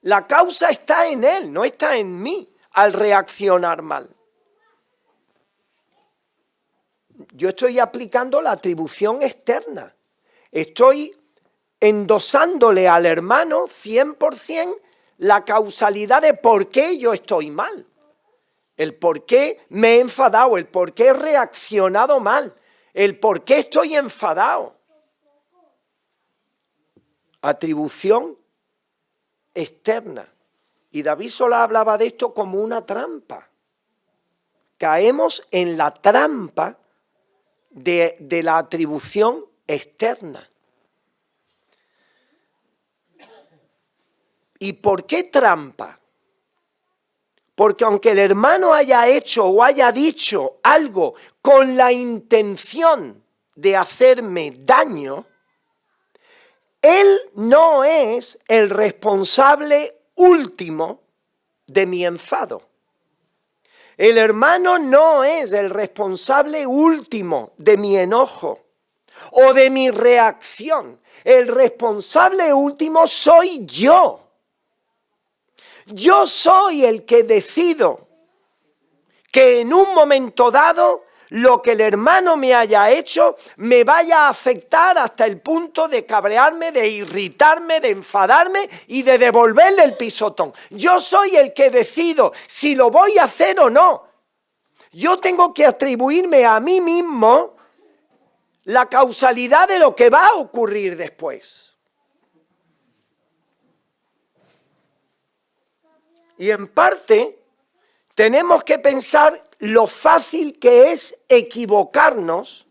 La causa está en él, no está en mí al reaccionar mal. Yo estoy aplicando la atribución externa. Estoy endosándole al hermano 100% la causalidad de por qué yo estoy mal. El por qué me he enfadado, el por qué he reaccionado mal, el por qué estoy enfadado. Atribución externa. Y David solo hablaba de esto como una trampa. Caemos en la trampa de la atribución externa. ¿Y por qué trampa? Porque aunque el hermano haya hecho o haya dicho algo con la intención de hacerme daño, él no es el responsable último de mi enfado. El hermano no es el responsable último de mi enojo o de mi reacción. El responsable último soy yo. Yo soy el que decido que en un momento dado lo que el hermano me haya hecho me vaya a afectar hasta el punto de cabrearme, de irritarme, de enfadarme y de devolverle el pisotón. Yo soy el que decido si lo voy a hacer o no. Yo tengo que atribuirme a mí mismo la causalidad de lo que va a ocurrir después. Y en parte tenemos que pensar lo fácil que es equivocarnos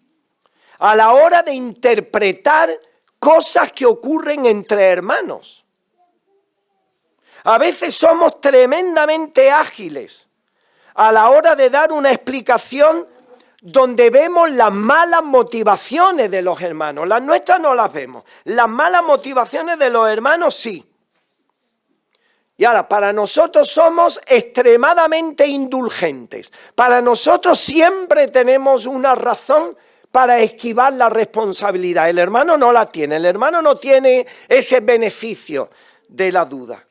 a la hora de interpretar cosas que ocurren entre hermanos. A veces somos tremendamente ágiles a la hora de dar una explicación donde vemos las malas motivaciones de los hermanos. Las nuestras no las vemos. Las malas motivaciones de los hermanos sí. Y ahora, para nosotros somos extremadamente indulgentes. Para nosotros siempre tenemos una razón para esquivar la responsabilidad. El hermano no la tiene. El hermano no tiene ese beneficio de la duda.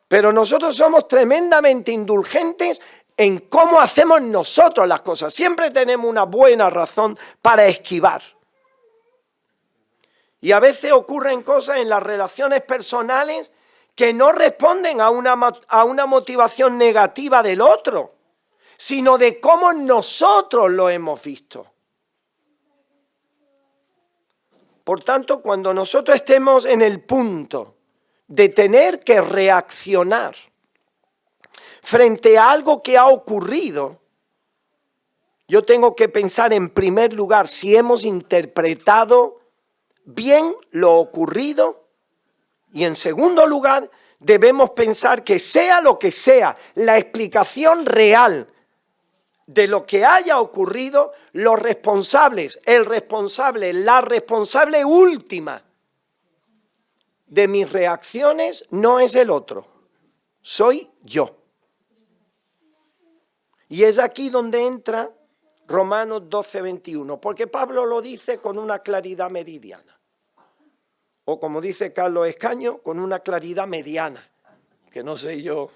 Pero nosotros somos tremendamente indulgentes en cómo hacemos nosotros las cosas. Siempre tenemos una buena razón para esquivar. Y a veces ocurren cosas en las relaciones personales que no responden a una motivación negativa del otro, sino de cómo nosotros lo hemos visto. Por tanto, cuando nosotros estemos en el punto de tener que reaccionar frente a algo que ha ocurrido, yo tengo que pensar en primer lugar si hemos interpretado bien lo ocurrido. Y en segundo lugar, debemos pensar que sea lo que sea la explicación real de lo que haya ocurrido, los responsables, la responsable última de mis reacciones no es el otro, soy yo. Y es aquí donde entra Romanos 12:21, porque Pablo lo dice con una claridad meridiana. O como dice Carlos Escaño, con una claridad mediana, que no sé yo,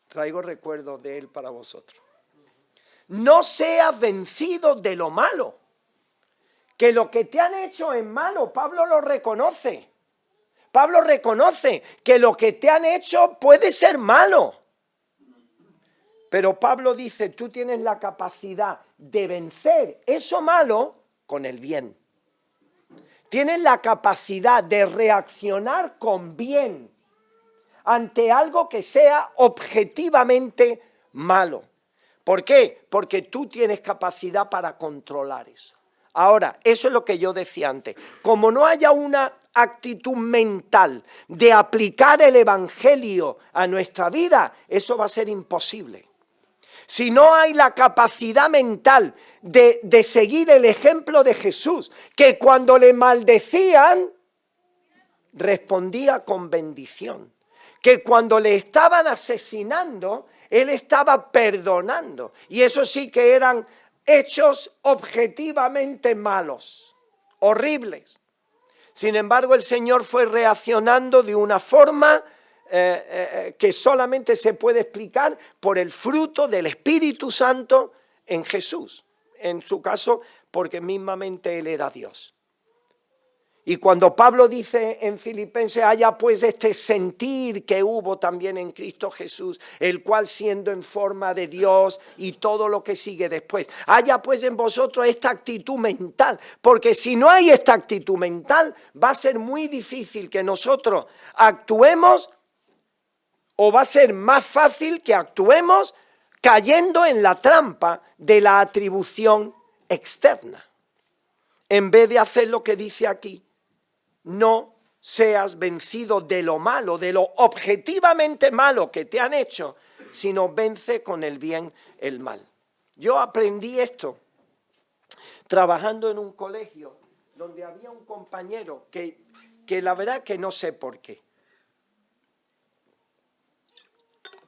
traigo recuerdos de él para vosotros. No seas vencido de lo malo, que lo que te han hecho es malo, Pablo lo reconoce. Pablo reconoce que lo que te han hecho puede ser malo. Pero Pablo dice, tú tienes la capacidad de vencer eso malo con el bien. Tienes la capacidad de reaccionar con bien ante algo que sea objetivamente malo. ¿Por qué? Porque tú tienes capacidad para controlar eso. Ahora, eso es lo que yo decía antes. Como no haya una actitud mental de aplicar el evangelio a nuestra vida, eso va a ser imposible. Si no hay la capacidad mental de seguir el ejemplo de Jesús, que cuando le maldecían, respondía con bendición. Que cuando le estaban asesinando, él estaba perdonando. Y eso sí que eran hechos objetivamente malos, horribles. Sin embargo, el Señor fue reaccionando de una forma que solamente se puede explicar por el fruto del Espíritu Santo en Jesús. En su caso, porque mismamente Él era Dios. Y cuando Pablo dice en Filipenses, haya pues este sentir que hubo también en Cristo Jesús, el cual siendo en forma de Dios y todo lo que sigue después, haya pues en vosotros esta actitud mental, porque si no hay esta actitud mental, va a ser muy difícil que nosotros actuemos, o va a ser más fácil que actuemos cayendo en la trampa de la atribución externa, en vez de hacer lo que dice aquí. No seas vencido de lo malo, de lo objetivamente malo que te han hecho, sino vence con el bien el mal. Yo aprendí esto trabajando en un colegio donde había un compañero que la verdad que no sé por qué.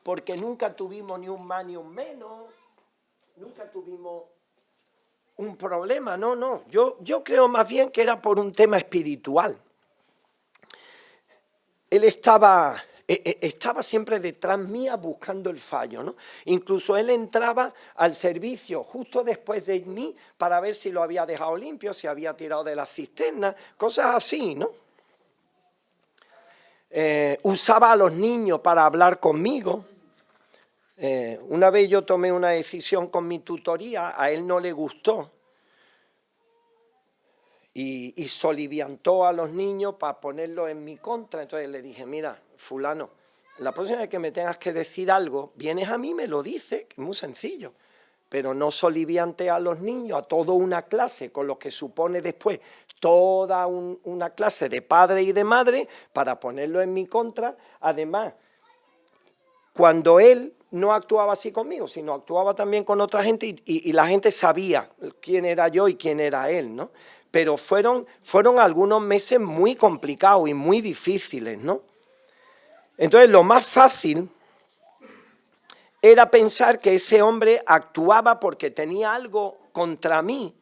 Porque nunca tuvimos ni un más ni un menos, nunca tuvimos un problema, no. Yo creo más bien que era por un tema espiritual. Él estaba siempre detrás mía buscando el fallo, ¿no? Incluso él entraba al servicio justo después de mí para ver si lo había dejado limpio, si había tirado de la cisterna, cosas así, ¿no? Usaba a los niños para hablar conmigo. Una vez yo tomé una decisión con mi tutoría, a él no le gustó. Y soliviantó a los niños para ponerlos en mi contra. Entonces le dije, mira, fulano, la próxima vez que me tengas que decir algo, vienes a mí, me lo dices, que es muy sencillo. Pero no soliviante a los niños, a toda una clase, con lo que supone después toda una clase de padre y de madre, para ponerlo en mi contra. Además, cuando él no actuaba así conmigo, sino actuaba también con otra gente y la gente sabía quién era yo y quién era él, ¿no? Pero fueron algunos meses muy complicados y muy difíciles, ¿no? Entonces lo más fácil era pensar que ese hombre actuaba porque tenía algo contra mí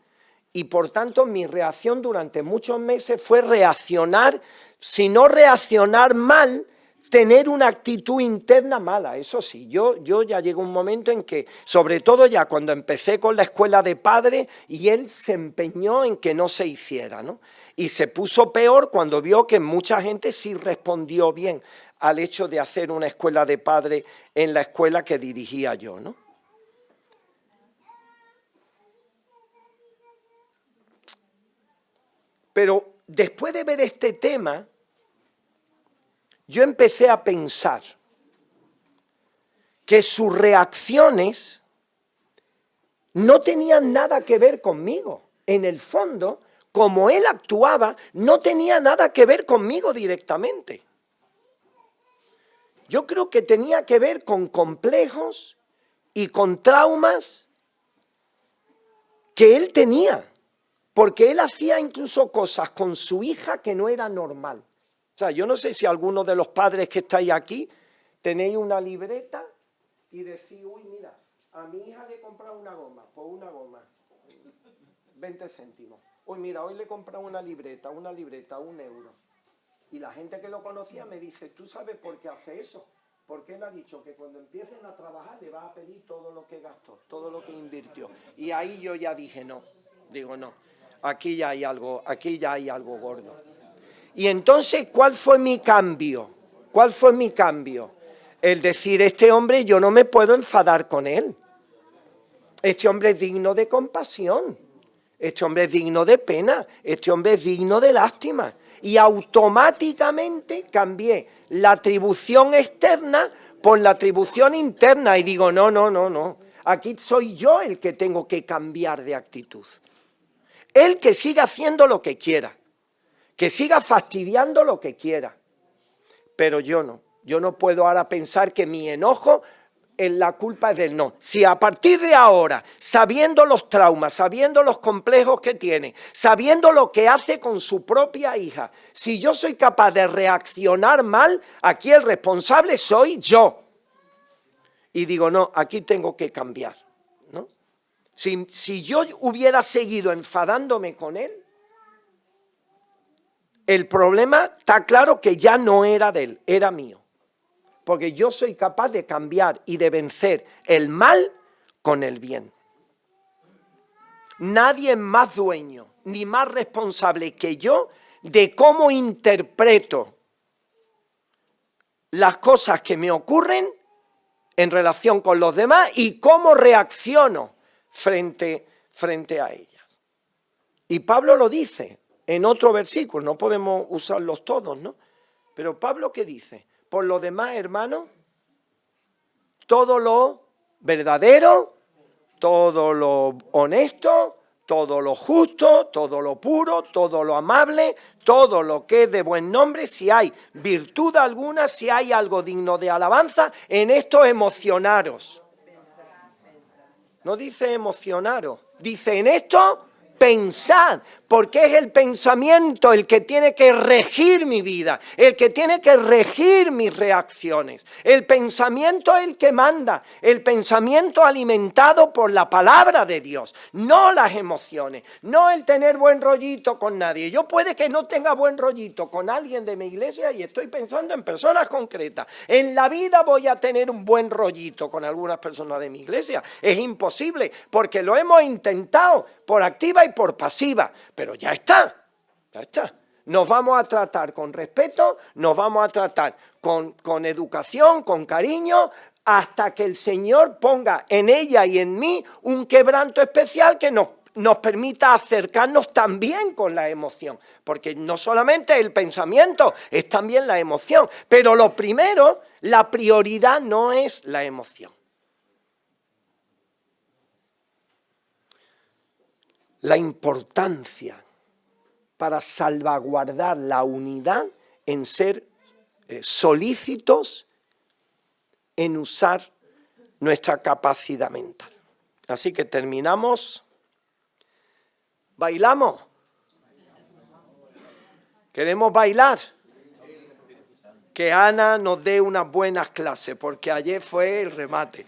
y por tanto mi reacción durante muchos meses fue reaccionar, si no reaccionar mal, tener una actitud interna mala. Eso sí, yo ya llegó un momento en que, sobre todo ya cuando empecé con la escuela de padres, y él se empeñó en que no se hiciera, ¿no? Y se puso peor cuando vio que mucha gente sí respondió bien al hecho de hacer una escuela de padres en la escuela que dirigía yo, ¿no? Pero después de ver este tema, yo empecé a pensar que sus reacciones no tenían nada que ver conmigo. En el fondo, como él actuaba, no tenía nada que ver conmigo directamente. Yo creo que tenía que ver con complejos y con traumas que él tenía, porque él hacía incluso cosas con su hija que no era normal. O sea, yo no sé si algunos de los padres que estáis aquí tenéis una libreta y decís, uy, mira, a mi hija le he comprado una goma, 20 céntimos. Uy, mira, hoy le he comprado una libreta, 1 euro. Y la gente que lo conocía me dice, ¿tú sabes por qué hace eso? Porque él ha dicho que cuando empiecen a trabajar le va a pedir todo lo que gastó, todo lo que invirtió. Y ahí yo ya dije, no, digo, no, aquí ya hay algo gordo. Y entonces, ¿cuál fue mi cambio? ¿Cuál fue mi cambio? El decir, este hombre yo no me puedo enfadar con él. Este hombre es digno de compasión. Este hombre es digno de pena. Este hombre es digno de lástima. Y automáticamente cambié la atribución externa por la atribución interna. Y digo, no. Aquí soy yo el que tengo que cambiar de actitud. Él que siga haciendo lo que quiera. Que siga fastidiando lo que quiera. Pero yo no. Yo no puedo ahora pensar que mi enojo, la culpa es del no. Si a partir de ahora, sabiendo los traumas, sabiendo los complejos que tiene, sabiendo lo que hace con su propia hija, si yo soy capaz de reaccionar mal, aquí el responsable soy yo. Y digo, no, aquí tengo que cambiar, ¿no? Si yo hubiera seguido enfadándome con él, el problema está claro que ya no era de él, era mío. Porque yo soy capaz de cambiar y de vencer el mal con el bien. Nadie es más dueño ni más responsable que yo de cómo interpreto las cosas que me ocurren en relación con los demás y cómo reacciono frente a ellas. Y Pablo lo dice en otro versículo, no podemos usarlos todos, ¿no? Pero Pablo, ¿qué dice? Por lo demás, hermanos, todo lo verdadero, todo lo honesto, todo lo justo, todo lo puro, todo lo amable, todo lo que es de buen nombre, si hay virtud alguna, si hay algo digno de alabanza, en esto emocionaros. No dice emocionaros, dice en esto pensad, porque es el pensamiento el que tiene que regir mi vida, el que tiene que regir mis reacciones. El pensamiento es el que manda, el pensamiento alimentado por la palabra de Dios, no las emociones, no el tener buen rollito con nadie. Yo puede que no tenga buen rollito con alguien de mi iglesia y estoy pensando en personas concretas. En la vida voy a tener un buen rollito con algunas personas de mi iglesia. Es imposible, porque lo hemos intentado por activa y por pasiva, pero ya está. Nos vamos a tratar con respeto, nos vamos a tratar con educación, con cariño, hasta que el Señor ponga en ella y en mí un quebranto especial que nos permita acercarnos también con la emoción, porque no solamente el pensamiento, es también la emoción, pero lo primero, la prioridad no es la emoción. La importancia para salvaguardar la unidad en ser solícitos en usar nuestra capacidad mental. Así que terminamos. ¿Bailamos? ¿Queremos bailar? Que Ana nos dé unas buenas clases, porque ayer fue el remate.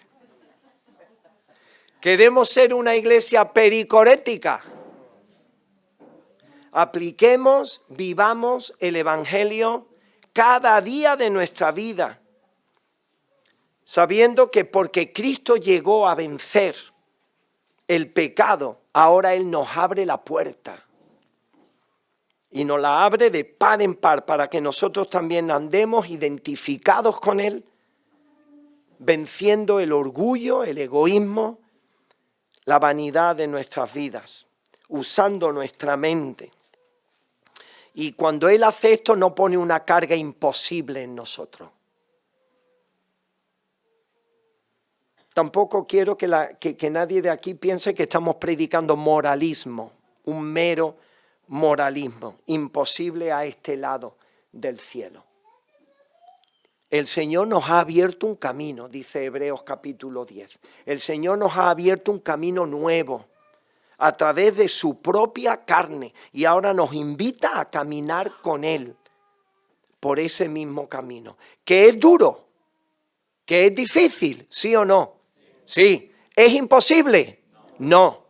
¿Queremos ser una iglesia pericorética? Apliquemos, vivamos el Evangelio cada día de nuestra vida, sabiendo que porque Cristo llegó a vencer el pecado, ahora Él nos abre la puerta. Y nos la abre de par en par para que nosotros también andemos identificados con Él, venciendo el orgullo, el egoísmo, la vanidad de nuestras vidas, usando nuestra mente. Y cuando Él hace esto, no pone una carga imposible en nosotros. Tampoco quiero que nadie de aquí piense que estamos predicando moralismo, un mero moralismo, imposible a este lado del cielo. El Señor nos ha abierto un camino, dice Hebreos capítulo 10. El Señor nos ha abierto un camino nuevo a través de su propia carne y ahora nos invita a caminar con Él por ese mismo camino. ¿Que es duro? ¿Que es difícil? ¿Sí o no? Sí. ¿Es imposible? No.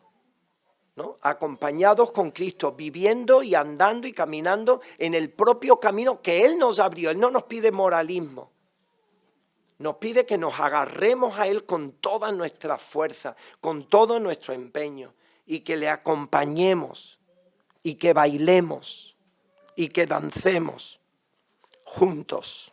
¿No? Acompañados con Cristo, viviendo y andando y caminando en el propio camino que Él nos abrió. Él no nos pide moralismo. Nos pide que nos agarremos a Él con toda nuestra fuerza, con todo nuestro empeño, y que le acompañemos, y que bailemos, y que dancemos juntos.